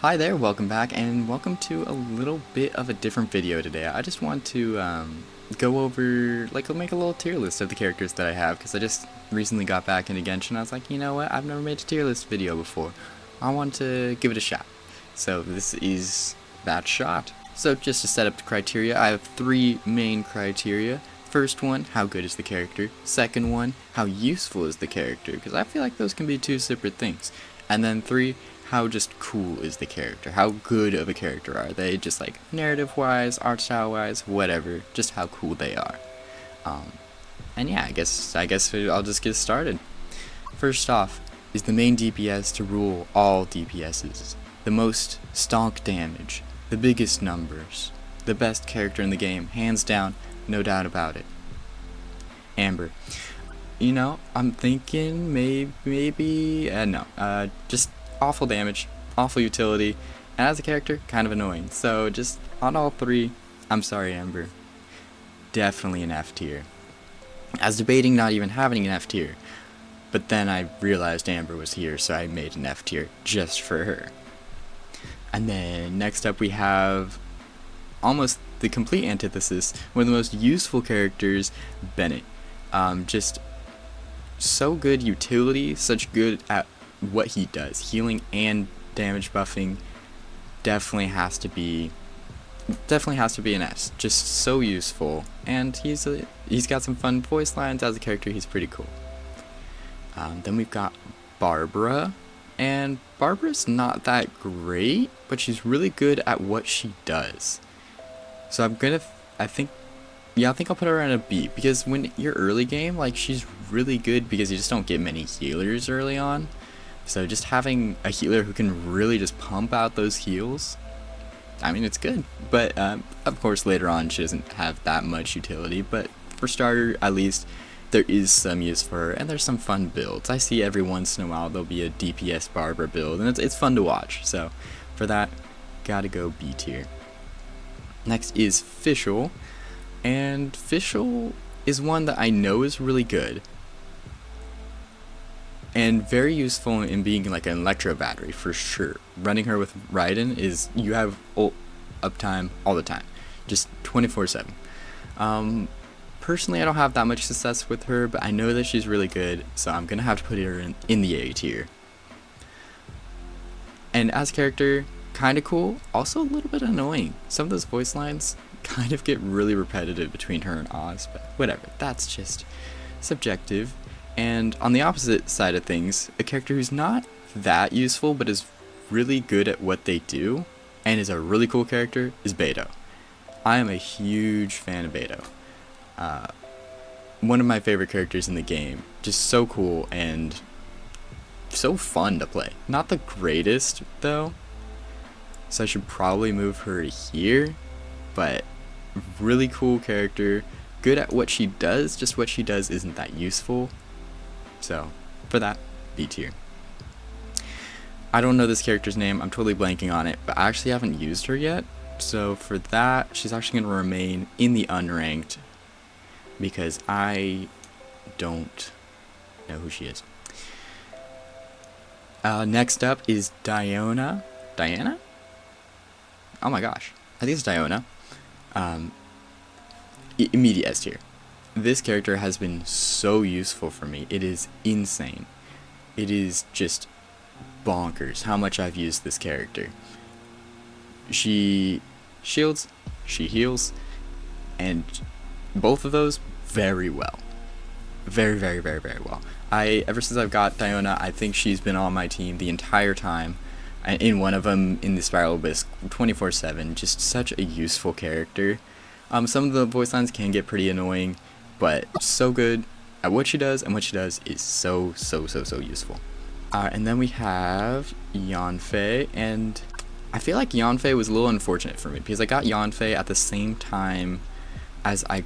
Hi there, welcome back, and welcome to a little bit of a different video today. I just want to go over, make a little tier list of the characters that I have, because I just recently got back into Genshin. I was like, you know what, I've never made a tier list video before. I want to give it a shot. So this is that shot. So just to set up the criteria, I have three main criteria. First one, how good is the character? Second one, how useful is the character? Because I feel like those can be two separate things. And then three, how just cool is the character? How good of a character are they? Just like narrative-wise, art style-wise, whatever. Just how cool they are. And yeah, I guess I'll just get started. First off, is the main DPS to rule all DPSs. The most stonk damage, the biggest numbers, the best character in the game, hands down, no doubt about it. Amber. You know, I'm thinking just awful damage, awful utility, and as a character, kind of annoying. So just on all three, I'm sorry, Amber. Definitely an F tier. I was debating not even having an F tier, but then I realized Amber was here, so I made an F tier just for her. And then next up we have almost the complete antithesis, one of the most useful characters, Bennett. Just so good utility, such good at what he does, healing and damage buffing. Definitely has to be an S. Just so useful, and he's got some fun voice lines. As a character, he's pretty cool. Then we've got Barbara, and Barbara's not that great, but she's really good at what she does. So I think I'll put her in a B, because when you're early game, she's really good because you just don't get many healers early on. So just having a healer who can really just pump out those heals, I mean, it's good. But of course later on she doesn't have that much utility, but for starter at least there is some use for her, and there's some fun builds. I see every once in a while there'll be a DPS Barbara build, and it's fun to watch. So for that, gotta go B tier. Next is Fischl, and Fischl is one that I know is really good and very useful in being like an electro battery for sure. Running her with Raiden is, you have ult uptime all the time, just 24/7. Personally, I don't have that much success with her, but I know that she's really good, so I'm gonna have to put her in the A tier. And as a character, kind of cool, also a little bit annoying. Some of those voice lines kind of get really repetitive between her and Oz, but whatever, that's just subjective. And on the opposite side of things, a character who's not that useful but is really good at what they do and is a really cool character is Beto. I am a huge fan of Beto. One of my favorite characters in the game. Just so cool and so fun to play. Not the greatest though, so I should probably move her here, but really cool character, good at what she does, just what she does isn't that useful. So for that, B tier. I don't know this character's name, I'm totally blanking on it, but I actually haven't used her yet, so for that she's actually going to remain in the unranked because I don't know who she is. Next up is Diana? Oh my gosh, I think it's Diana. Immediate S tier. This character has been so useful for me. It is insane. It is just bonkers how much I've used this character. She shields, she heals, and both of those very well. Very, very, very, very well. Ever since I've got Diana, I think she's been on my team the entire time. In one of them, in the Spiral Abyss, 24/7. Just such a useful character. Some of the voice lines can get pretty annoying, but so good at what she does, and what she does is so useful. And then we have Yanfei, and I feel like Yanfei was a little unfortunate for me because I got Yanfei at the same time as I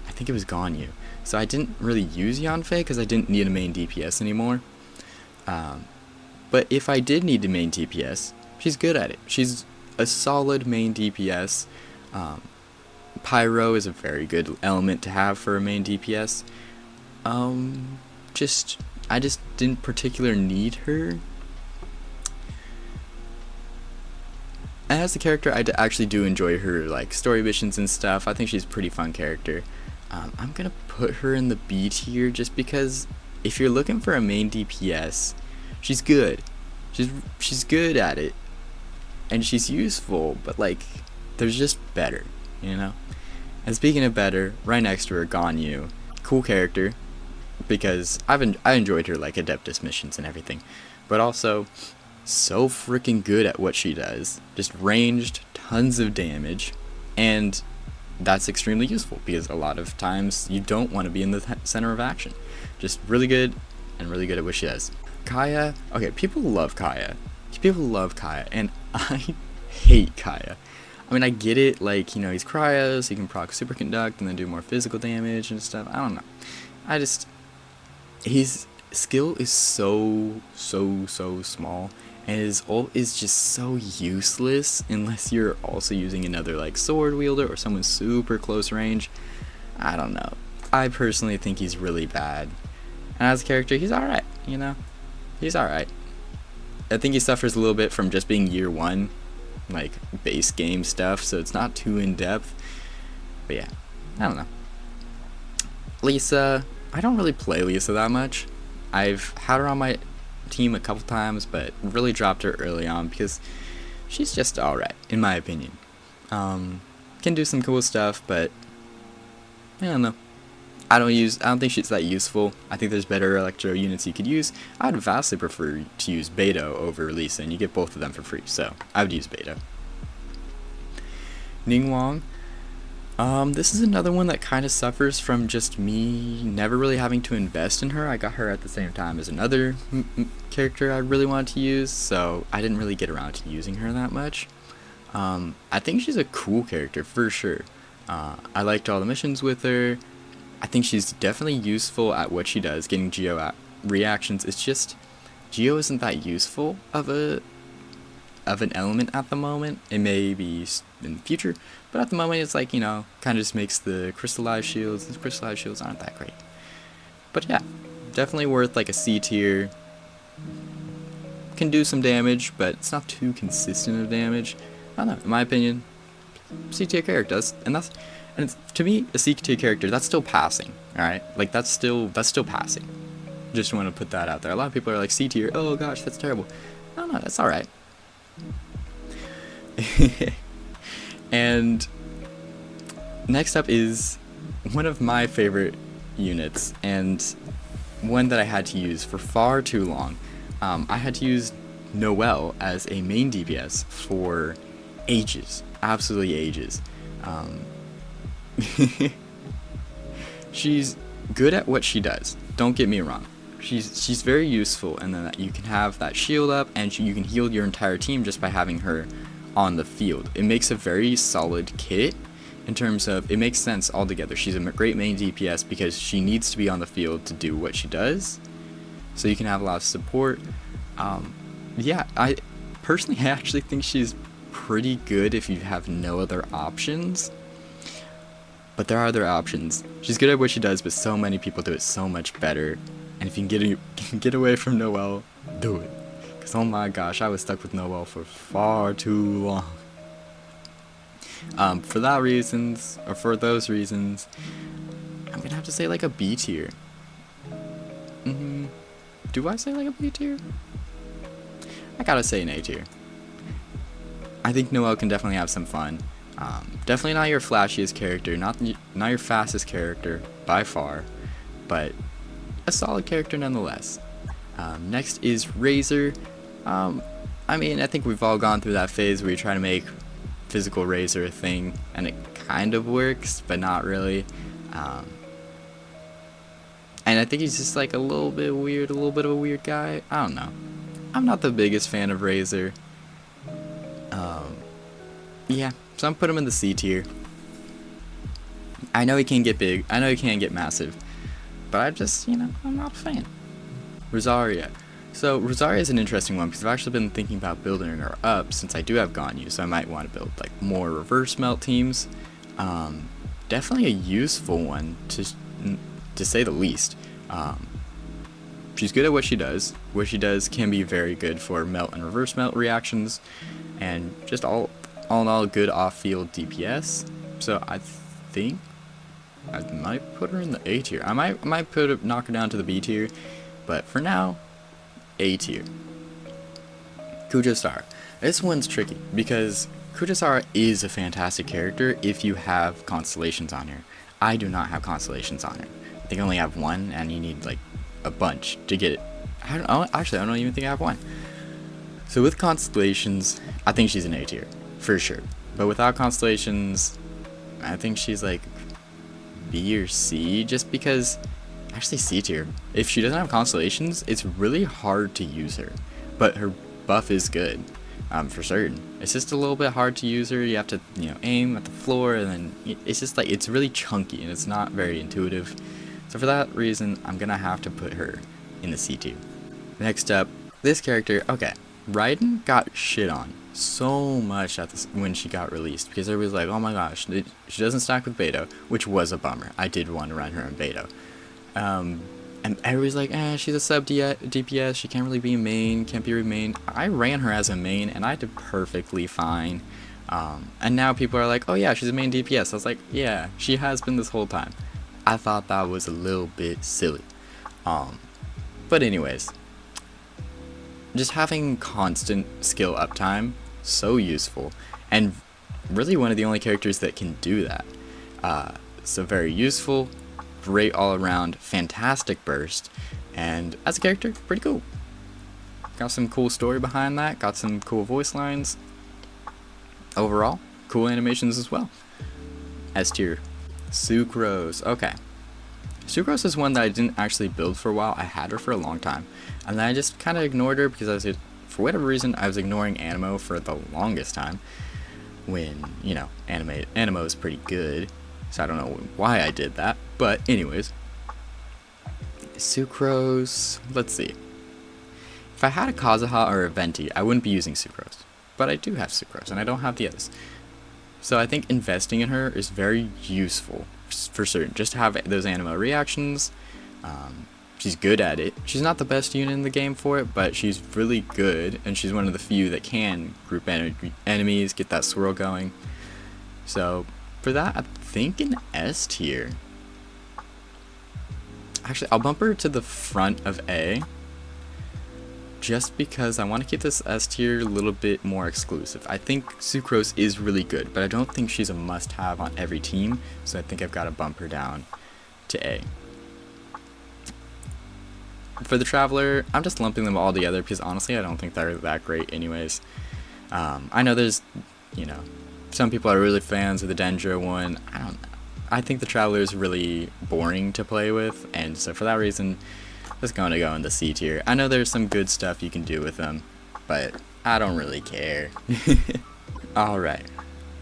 think it was Ganyu. So I didn't really use Yanfei because I didn't need a main DPS anymore. But if I did need a main DPS, she's good at it. She's a solid main DPS. Pyro is a very good element to have for a main DPS. I just didn't particularly need her. And as a character, actually do enjoy her like story missions and stuff. I think she's a pretty fun character. I'm gonna put her in the B tier just because if you're looking for a main DPS, she's good. She's good at it, and she's useful. But like, there's just better, you know. And speaking of better, right next to her, Ganyu, cool character, because I enjoyed her like Adeptus missions and everything, but also so freaking good at what she does. Just ranged, tons of damage, and that's extremely useful because a lot of times you don't want to be in the center of action. Just really good and really good at what she does. Kaya, okay, people love Kaya. People love Kaya, and I hate Kaya. I mean, I get it, like, you know, he's cryo, so he can proc superconduct and then do more physical damage and stuff. I don't know. His skill is so small, and his ult is just so useless unless you're also using another, like, sword wielder or someone super close range. I don't know. I personally think he's really bad. And as a character, he's alright, you know? He's alright. I think he suffers a little bit from just being year one, like base game stuff, so it's not too in depth. But yeah, I don't know. Lisa, I don't really play Lisa that much. I've had her on my team a couple times, but really dropped her early on because she's just alright, in my opinion. Can do some cool stuff, but I don't know. I don't think she's that useful. I think there's better electro units you could use. I'd vastly prefer to use Beto over Lisa, and you get both of them for free, so I would use Beto. Ningguang. This is another one that kind of suffers from just me never really having to invest in her. I got her at the same time as another character I really wanted to use, so I didn't really get around to using her that much. I think she's a cool character for sure. I liked all the missions with her. I think she's definitely useful at what she does, getting Geo reactions. It's just Geo isn't that useful of an element at the moment. It may be in the future, but at the moment it's like, you know, kind of just makes the crystallized shields. The crystallized shields aren't that great. But yeah, definitely worth like a C tier. Can do some damage, but it's not too consistent of damage. I don't know, in my opinion, C tier character does, and it's, to me, a C tier character, that's still passing, alright? Like, that's still passing. Just want to put that out there. A lot of people are like, C tier, oh gosh, that's terrible. No, that's alright. And next up is one of my favorite units, and one that I had to use for far too long. I had to use Noelle as a main DPS for ages. Absolutely ages. She's good at what she does, don't get me wrong. She's very useful, and then you can have that shield up, and you can heal your entire team just by having her on the field. It makes a very solid kit in terms of, it makes sense altogether. She's a great main DPS because she needs to be on the field to do what she does, so you can have a lot of support. Yeah, I personally actually think she's pretty good if you have no other options. But there are other options. She's good at what she does, but so many people do it so much better. And if you can get away from Noelle, do it. Because oh my gosh, I was stuck with Noelle for far too long. For those reasons, I'm gonna have to say like a B tier. Do I say like a B tier? I gotta say an A tier. I think Noelle can definitely have some fun. Definitely not your flashiest character, not your fastest character by far, but a solid character nonetheless. Next is Razor. I mean, I think we've all gone through that phase where you try to make physical Razor a thing, and it kind of works, but not really. And I think he's just like a little bit weird, a little bit of a weird guy. I don't know. I'm not the biggest fan of Razor. Yeah, so I'm putting him in the C tier. I know he can get big, I know he can get massive, but I just, I'm not a fan. Rosaria. So Rosaria is an interesting one because I've actually been thinking about building her up since I do have Ganyu, so I might want to build like more reverse melt teams. Definitely a useful one to say the least. She's good at what she does. What she does can be very good for melt and reverse melt reactions. and just all in all, good off-field DPS. So I think I might put her in the A tier. I might knock her down to the B tier, but for now, A tier. Kujosara. This one's tricky because Kujosara is a fantastic character if you have constellations on her. I do not have constellations on her. I think I only have one, and you need like a bunch to get it. I don't even think I have one. So with constellations, I think she's an A tier for sure. But without constellations, I think she's like B or C, just because, actually C tier. If she doesn't have constellations, it's really hard to use her, but her buff is good, for certain. It's just a little bit hard to use her. You have to, aim at the floor, and then it's just like, it's really chunky and it's not very intuitive. So for that reason, I'm gonna have to put her in the C tier. Next up, this character, okay, Raiden got shit on so much when she got released, because everybody's like, oh my gosh, she doesn't stack with Beto, which was a bummer. I did want to run her in Beto. And everybody's like, she's a sub DPS, she can't really be a main, can't be a main. I ran her as a main, and I did perfectly fine. And now people are like, oh yeah, she's a main DPS. I was like, yeah, she has been this whole time. I thought that was a little bit silly. But anyways, just having constant skill uptime, so useful, and really one of the only characters that can do that. So very useful, great all around, fantastic burst, and as a character, pretty cool. Got some cool story behind that, got some cool voice lines. Overall, cool animations as well. S tier, Sucrose. Okay. Sucrose is one that I didn't actually build for a while. I had her for a long time, and then I just kind of ignored her because for whatever reason, I was ignoring Animo for the longest time. When, Animo is pretty good, so I don't know why I did that. But anyways, Sucrose, let's see. If I had a Kazuha or a Venti, I wouldn't be using Sucrose, but I do have Sucrose, and I don't have the others. So I think investing in her is very useful, for certain, just to have those Animo reactions. She's good at it. She's not the best unit in the game for it, but she's really good, and she's one of the few that can group enemies, get that swirl going. So for that, I think an S tier. Actually, I'll bump her to the front of A, just because I want to keep this S tier a little bit more exclusive. I think Sucrose is really good, but I don't think she's a must-have on every team, so I think I've got to bump her down to A. For the Traveler, I'm just lumping them all together because honestly, I don't think they're that great anyways. I know there's, some people are really fans of the Dendro one. I don't know. I think the Traveler is really boring to play with, and so for that reason, it's going to go in the C tier. I know there's some good stuff you can do with them, but I don't really care. Alright.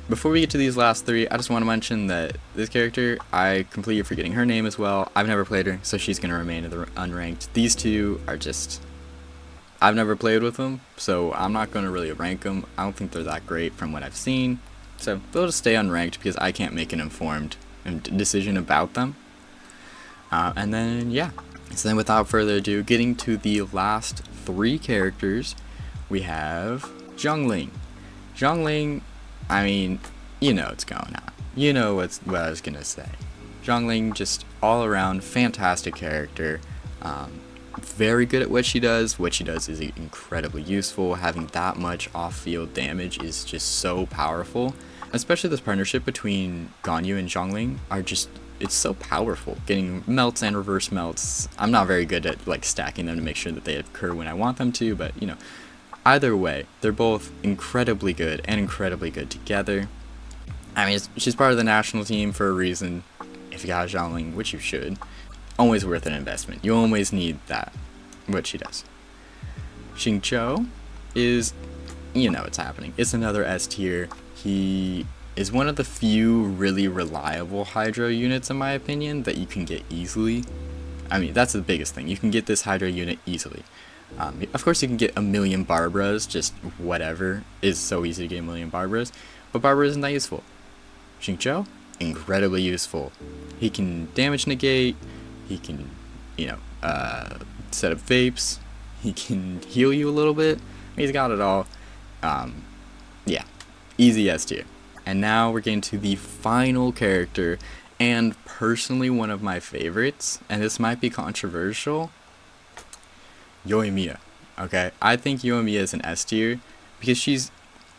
Before we get to these last three, I just want to mention that this character, I completely forgetting her name as well. I've never played her, so she's going to remain in the unranked. These two are just, I've never played with them, so I'm not going to really rank them. I don't think they're that great from what I've seen. So they'll just stay unranked because I can't make an informed decision about them. And then, yeah. So then without further ado, getting to the last three characters, we have Zhongling. Zhongling, I mean, what's going on. You know what I was going to say. Zhongling, just all around fantastic character. Very good at what she does. What she does is incredibly useful. Having that much off-field damage is just so powerful. Especially this partnership between Ganyu and Zhongling are just, it's so powerful. Getting melts and reverse melts. I'm not very good at stacking them to make sure that they occur when I want them to, but either way, they're both incredibly good and incredibly good together. I mean, she's part of the national team for a reason. If you got Zhongling, which you should, always worth an investment. You always need that, what she does. Xingqiu is, what's happening. It's another S tier. He is one of the few really reliable Hydro units, in my opinion, that you can get easily. I mean, that's the biggest thing. You can get this Hydro unit easily. Of course, you can get a million Barbaras, just whatever. It's so easy to get a million Barbaras, but Barbara isn't that useful. Xingqiu, incredibly useful. He can damage negate, he can, set up vapes, he can heal you a little bit. He's got it all. Yeah, easy S tier. And now we're getting to the final character, and personally one of my favorites, and this might be controversial, Yoimiya. Okay, I think Yoimiya is an S tier because she's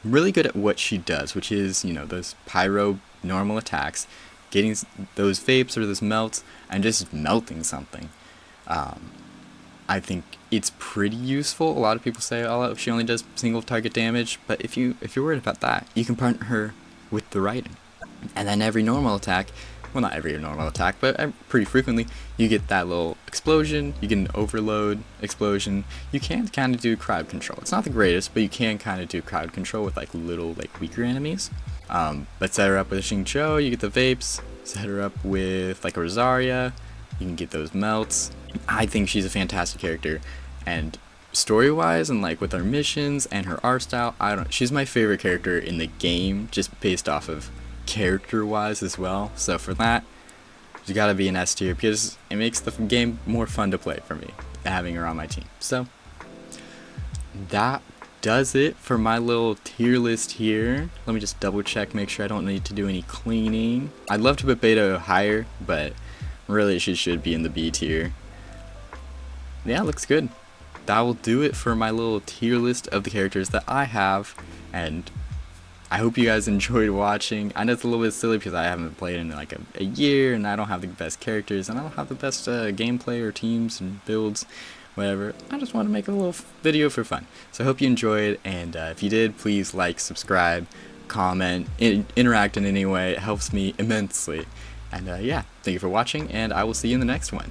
really good at what she does, which is, you know, those pyro normal attacks, getting those vapes or those melts, and just melting something. I think it's pretty useful. A lot of people say, oh, she only does single target damage, but if you're worried about that, you can partner her with the Raiden, and then every normal attack, well, not every normal attack, but pretty frequently, you get that little explosion, you get an overload explosion. You can kind of do crowd control. It's not the greatest, but you can kind of do crowd control with like little, like weaker enemies. But set her up with a Xingqiu, you get the vapes. Set her up with like a Rosaria, you can get those melts. I think she's a fantastic character, and story-wise and like with her missions and her art style, she's my favorite character in the game, just based off of character-wise as well. So for that, she's gotta be an S tier because it makes the game more fun to play for me, having her on my team. So that does it for my little tier list here. Let me just double check, make sure I don't need to do any cleaning. I'd love to put Beta higher, but really she should be in the B tier. Yeah, looks good. That will do it for my little tier list of the characters that I have, and I hope you guys enjoyed watching. I know it's a little bit silly because I haven't played in like a year, and I don't have the best characters, and I don't have the best gameplay or teams and builds, whatever. I just want to make a little video for fun. So I hope you enjoyed, and if you did, please like, subscribe, comment, interact in any way. It helps me immensely. And yeah, thank you for watching, and I will see you in the next one.